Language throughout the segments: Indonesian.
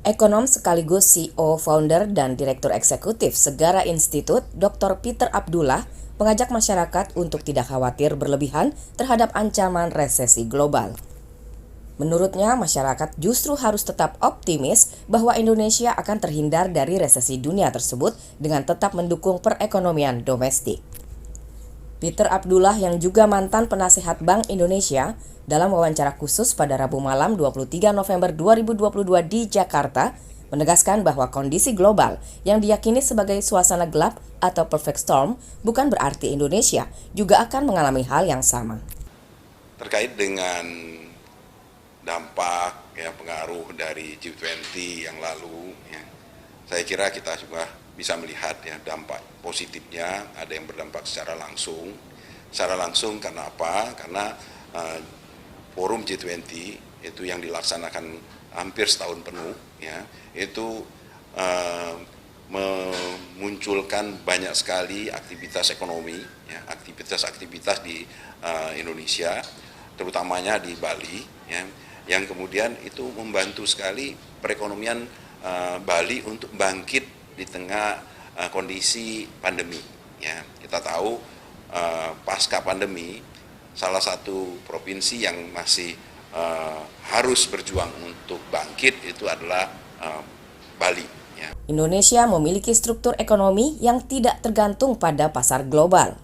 Ekonom sekaligus CEO, founder, dan Direktur Eksekutif Segara Institute, Dr. Peter Abdullah, mengajak masyarakat untuk tidak khawatir berlebihan terhadap ancaman resesi global. Menurutnya, masyarakat justru harus tetap optimis bahwa Indonesia akan terhindar dari resesi dunia tersebut dengan tetap mendukung perekonomian domestik. Peter Abdullah yang juga mantan penasehat Bank Indonesia dalam wawancara khusus pada Rabu malam 23 November 2022 di Jakarta menegaskan bahwa kondisi global yang diyakini sebagai suasana gelap atau perfect storm bukan berarti Indonesia juga akan mengalami hal yang sama. Terkait dengan dampak pengaruh dari G20 yang lalu, saya kira kita juga bisa melihat dampak positifnya. Ada yang berdampak secara langsung. Secara langsung karena apa? Karena forum G20 itu yang dilaksanakan hampir setahun penuh, itu memunculkan banyak sekali aktivitas ekonomi, aktivitas-aktivitas di Indonesia, terutamanya di Bali, yang kemudian itu membantu sekali perekonomian Bali untuk bangkit di tengah kondisi pandemi. Kita tahu pasca pandemi, salah satu provinsi yang masih harus berjuang untuk bangkit itu adalah Bali. Indonesia memiliki struktur ekonomi yang tidak tergantung pada pasar global.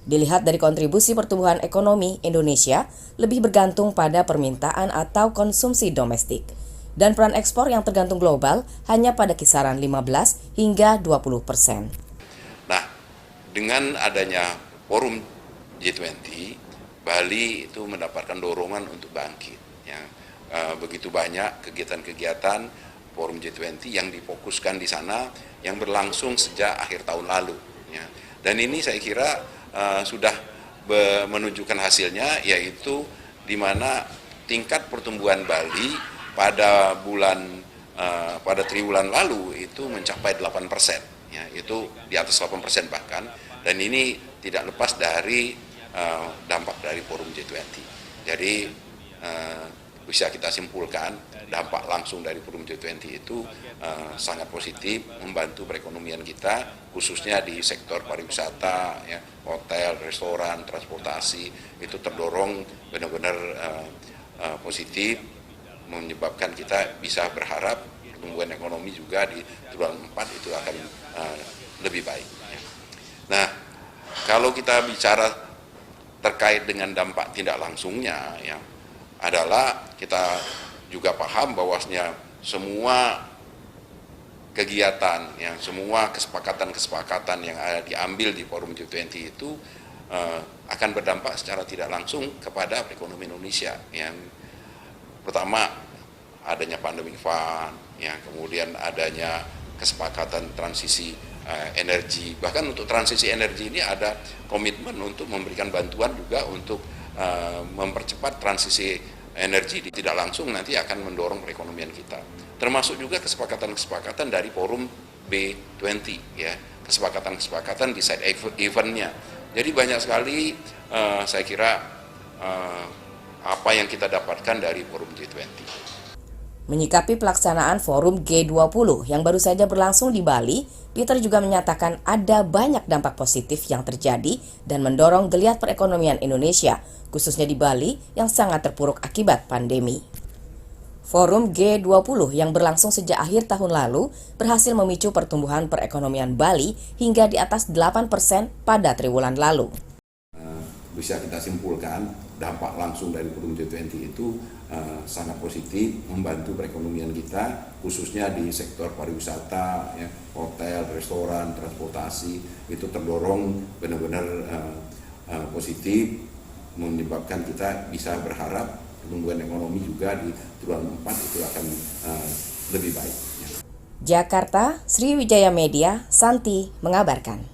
Dilihat dari kontribusi pertumbuhan ekonomi, Indonesia lebih bergantung pada permintaan atau konsumsi domestik. Dan peran ekspor yang tergantung global hanya pada kisaran 15 hingga 20%. Nah, dengan adanya forum G20, Bali itu mendapatkan dorongan untuk bangkit. Begitu banyak kegiatan-kegiatan forum G20 yang difokuskan di sana yang berlangsung sejak akhir tahun lalu. Dan ini saya kira sudah menunjukkan hasilnya, yaitu di mana tingkat pertumbuhan Bali pada triwulan lalu itu mencapai 8%, itu di atas 8% bahkan, dan ini tidak lepas dari dampak dari forum G20. Jadi bisa kita simpulkan dampak langsung dari forum G20 itu sangat positif membantu perekonomian kita, khususnya di sektor pariwisata, hotel, restoran, transportasi, itu terdorong benar-benar positif, menyebabkan kita bisa berharap pertumbuhan ekonomi juga di triwulan 4 itu akan lebih baik. Nah, kalau kita bicara terkait dengan dampak tidak langsungnya, adalah kita juga paham bahwasanya semua kegiatan, semua kesepakatan-kesepakatan yang diambil di forum G20 itu akan berdampak secara tidak langsung kepada perekonomian Indonesia. Pertama, adanya pandemic fund, kemudian adanya kesepakatan transisi energi. Bahkan untuk transisi energi ini ada komitmen untuk memberikan bantuan juga untuk mempercepat transisi energi. Tidak langsung nanti akan mendorong perekonomian kita. Termasuk juga kesepakatan-kesepakatan dari forum B20, kesepakatan-kesepakatan di side event-nya. Jadi banyak sekali saya kira apa yang kita dapatkan dari forum G20. Menyikapi pelaksanaan forum G20 yang baru saja berlangsung di Bali, Peter juga menyatakan ada banyak dampak positif yang terjadi dan mendorong geliat perekonomian Indonesia, khususnya di Bali yang sangat terpuruk akibat pandemi. Forum G20 yang berlangsung sejak akhir tahun lalu berhasil memicu pertumbuhan perekonomian Bali hingga di atas 8% pada triwulan lalu. Bisa kita simpulkan dampak langsung dari forum G20 itu sangat positif membantu perekonomian kita, khususnya di sektor pariwisata, hotel, restoran, transportasi, itu terdorong benar-benar positif, menyebabkan kita bisa berharap pertumbuhan ekonomi juga di triwulan 4 itu akan lebih baik. Jakarta, Sriwijaya Media, Santi mengabarkan.